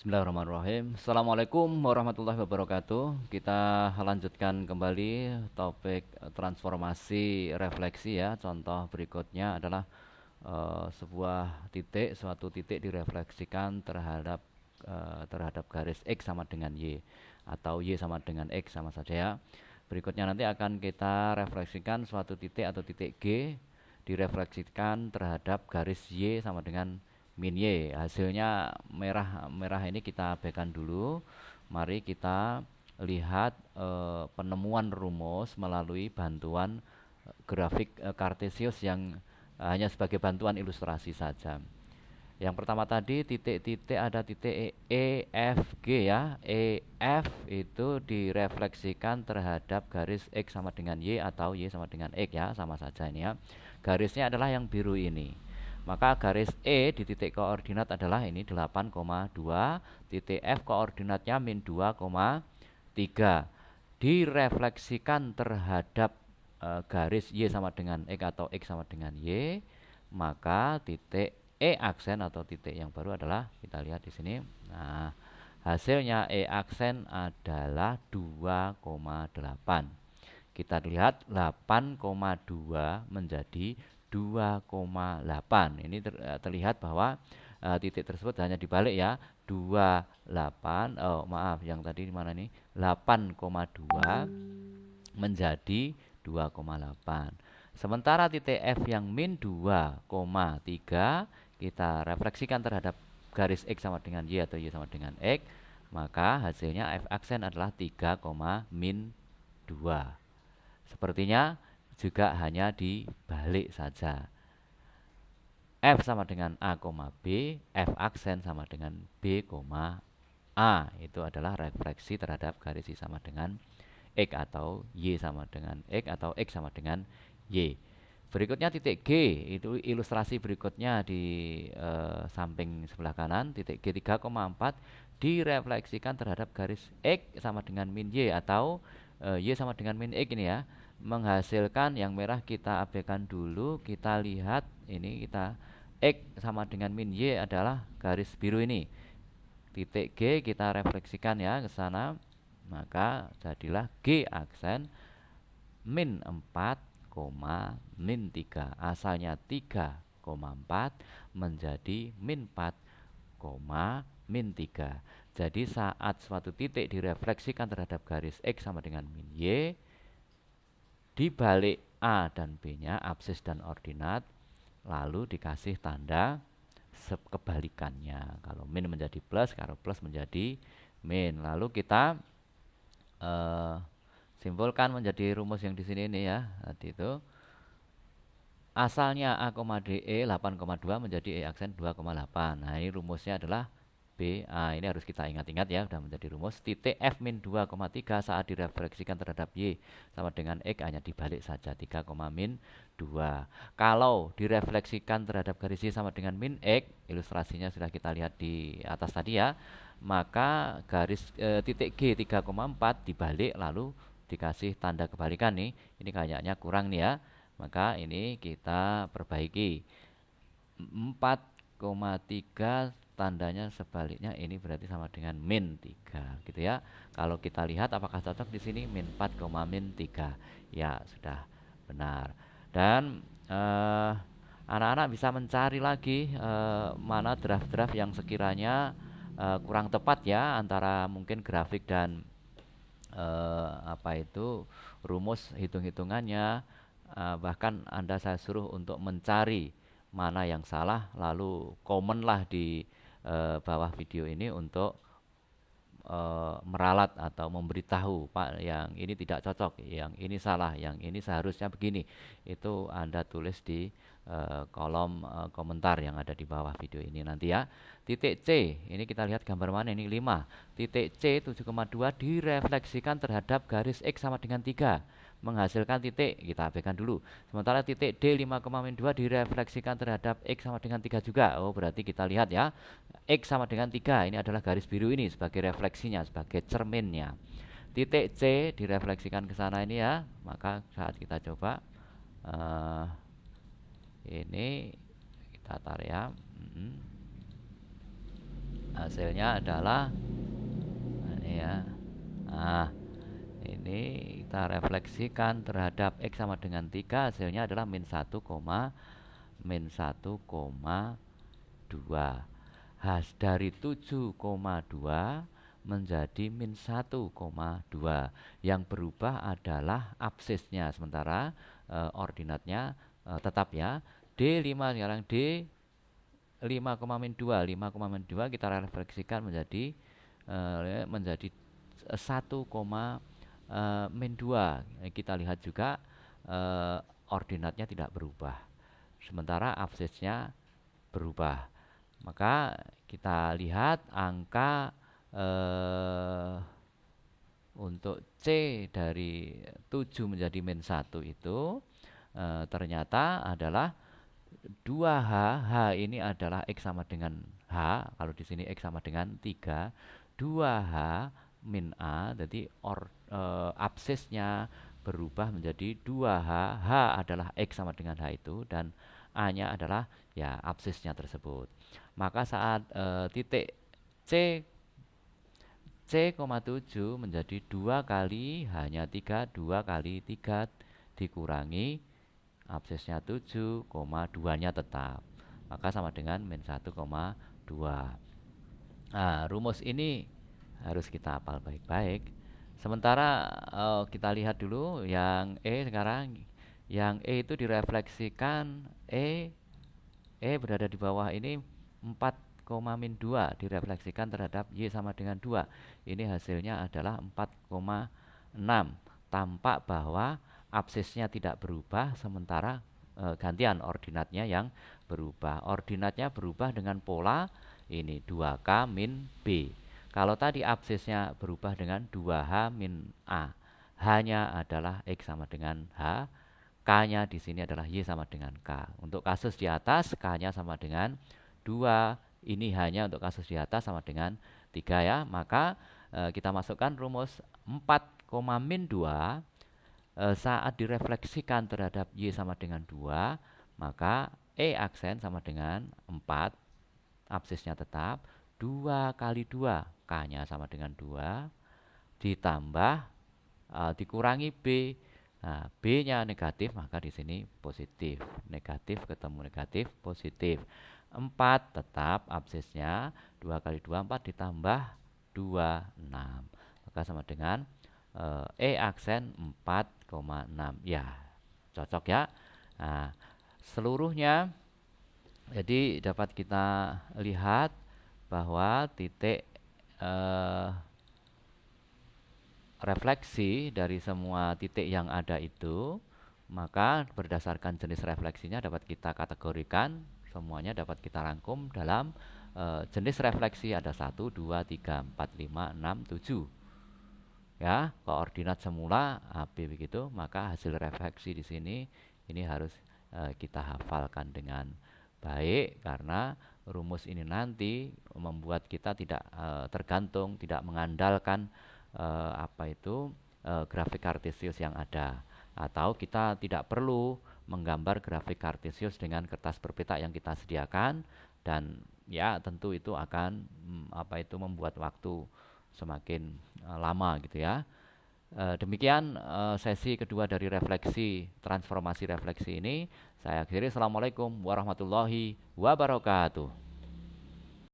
Bismillahirrahmanirrahim. Assalamualaikum warahmatullahi wabarakatuh. Kita lanjutkan kembali topik transformasi refleksi ya. Contoh berikutnya adalah sebuah titik, suatu titik direfleksikan terhadap garis X sama dengan Y, atau Y sama dengan X sama saja ya. Berikutnya nanti akan kita refleksikan suatu titik atau titik G direfleksikan terhadap garis Y sama dengan min Y. Hasilnya merah ini kita abaikan dulu. Mari kita lihat penemuan rumus melalui bantuan grafik kartesius yang hanya sebagai bantuan ilustrasi saja. Yang pertama tadi titik-titik ada titik E, F, G ya. E, F itu direfleksikan terhadap garis X sama dengan Y atau Y sama dengan X ya, sama saja ini ya. Garisnya adalah yang biru ini. Maka garis E di titik koordinat adalah ini 8,2, titik F koordinatnya min 2,3. Direfleksikan terhadap garis Y sama dengan X atau X sama dengan Y, maka titik E aksen atau titik yang baru adalah, kita lihat di sini. Nah, hasilnya E aksen adalah 2,8. Kita lihat 8,2 menjadi 2,8. Ini terlihat bahwa titik tersebut hanya dibalik ya. 28, oh maaf, yang tadi di mana nih? 8,2 menjadi 2,8. Sementara titik F yang min 2,3 kita refleksikan terhadap garis X sama dengan Y atau Y sama dengan X, maka hasilnya F aksen adalah 3, min 2. Sepertinya juga hanya dibalik saja. F sama dengan A, B, F aksen sama dengan B, A. Itu adalah refleksi terhadap garis Y sama dengan X atau Y sama dengan X atau X sama dengan Y. Berikutnya titik G, itu ilustrasi berikutnya di samping sebelah kanan. Titik G 3,4 direfleksikan terhadap garis X sama dengan min Y atau Y sama dengan min X ini ya. Menghasilkan yang merah kita abaikan dulu. Kita lihat ini, kita X sama dengan min Y adalah garis biru ini. Titik G kita refleksikan ya ke sana, maka jadilah G aksen min 4, min 3. Asalnya 3,4 menjadi min 4, min 3. Jadi saat suatu titik direfleksikan terhadap garis X sama dengan min Y, dibalik A dan B nya, absis dan ordinat, lalu dikasih tanda kebalikannya. Kalau min menjadi plus, kalau plus menjadi min. Lalu kita simpulkan menjadi rumus yang di sini ini ya. Tadi itu asalnya A, DE 8,2 menjadi E aksen 2,8. Nah, ini rumusnya adalah BA. Ini harus kita ingat-ingat ya, sudah menjadi rumus. Titik F min 2,3 saat direfleksikan terhadap Y sama dengan X hanya dibalik saja, 3, min 2. Kalau direfleksikan terhadap garis Y sama dengan min X, ilustrasinya sudah kita lihat di atas tadi ya, maka garis titik G 3,4 dibalik lalu dikasih tanda kebalikan nih. Ini kayaknya kurang nih ya, maka ini kita perbaiki. 4,3 tandanya sebaliknya, ini berarti sama dengan min 3 gitu ya. Kalau kita lihat apakah cocok di sini, min 4, min 3. Ya, sudah benar. Dan anak-anak bisa mencari lagi mana draft-draft yang sekiranya kurang tepat ya, antara mungkin grafik dan rumus hitung-hitungannya. Bahkan Anda saya suruh untuk mencari mana yang salah, lalu komen lah di bawah video ini untuk meralat atau memberitahu, Pak, yang ini tidak cocok, yang ini salah, yang ini seharusnya begini. Itu Anda tulis di kolom komentar yang ada di bawah video ini nanti ya. Titik C, ini kita lihat gambar mana ini, 5. Titik C 7,2 direfleksikan terhadap garis X sama dengan 3, menghasilkan titik, kita abaikan dulu. Sementara titik D 5,2 direfleksikan terhadap X sama dengan 3 juga. Oh, berarti kita lihat ya, X sama dengan 3, ini adalah garis biru ini sebagai refleksinya, sebagai cerminnya. Titik C direfleksikan ke sana ini ya, maka saat kita coba ini kita tarik ya. hasilnya adalah ini ya. Nah, ini kita refleksikan terhadap X sama dengan 3, hasilnya adalah min 1,2. Dari 7,2 menjadi min 1,2. Yang berubah adalah absisnya, sementara ordinatnya tetap ya. D5 sekarang D 5,-2 kita refleksikan menjadi 1,-2. Kita lihat juga ordinatnya tidak berubah, sementara absisnya berubah. Maka kita lihat angka untuk C dari 7 menjadi min 1 itu ternyata adalah 2H. H ini adalah X sama dengan H. Kalau di sini X sama dengan 3, 2H min A. Jadi absisnya berubah menjadi 2H. H adalah X sama dengan H itu, dan A nya adalah ya absisnya tersebut. Maka saat titik C 7 menjadi 2 kali hanya 3, 2 kali 3 dikurangi absisnya 7, 2 nya tetap, maka sama dengan min 1,2. Nah, rumus ini harus kita hafal baik-baik. Sementara kita lihat dulu yang E sekarang. Yang E itu direfleksikan, E berada di bawah ini 4,-2 direfleksikan terhadap Y sama dengan 2. Ini hasilnya adalah 4,6. Tampak bahwa absisnya tidak berubah, sementara gantian ordinatnya yang berubah. Ordinatnya berubah dengan pola ini 2K min B. Kalau tadi absisnya berubah dengan 2H min A. H-nya adalah X sama dengan H. K-nya di sini adalah Y sama dengan K. Untuk kasus di atas K-nya sama dengan 2. Ini hanya untuk kasus di atas sama dengan 3 ya. Maka kita masukkan rumus 4,-2 saat direfleksikan terhadap Y sama dengan 2, maka E aksen sama dengan 4, absisnya tetap, 2 kali 2, K-nya sama dengan 2, ditambah dikurangi B. Nah, B-nya negatif, maka di sini positif. Negatif ketemu negatif, positif. 4 tetap absisnya, 2 kali 2, 4 ditambah 2, 6. Maka sama dengan E aksen 4,6. Ya, cocok ya. Nah, seluruhnya jadi dapat kita lihat bahwa titik refleksi dari semua titik yang ada itu, maka berdasarkan jenis refleksinya dapat kita kategorikan, semuanya dapat kita rangkum dalam jenis refleksi ada 1, 2, 3, 4, 5, 6, 7. Ya, koordinat semula AB begitu, maka hasil refleksi di sini ini harus kita hafalkan dengan baik, karena rumus ini nanti membuat kita tidak tergantung, tidak mengandalkan grafik kartesius yang ada, atau kita tidak perlu menggambar grafik kartesius dengan kertas berpeta yang kita sediakan, dan ya tentu itu akan membuat waktu semakin lama gitu ya. Demikian sesi kedua dari refleksi transformasi refleksi ini. Saya akhiri. Assalamualaikum warahmatullahi wabarakatuh.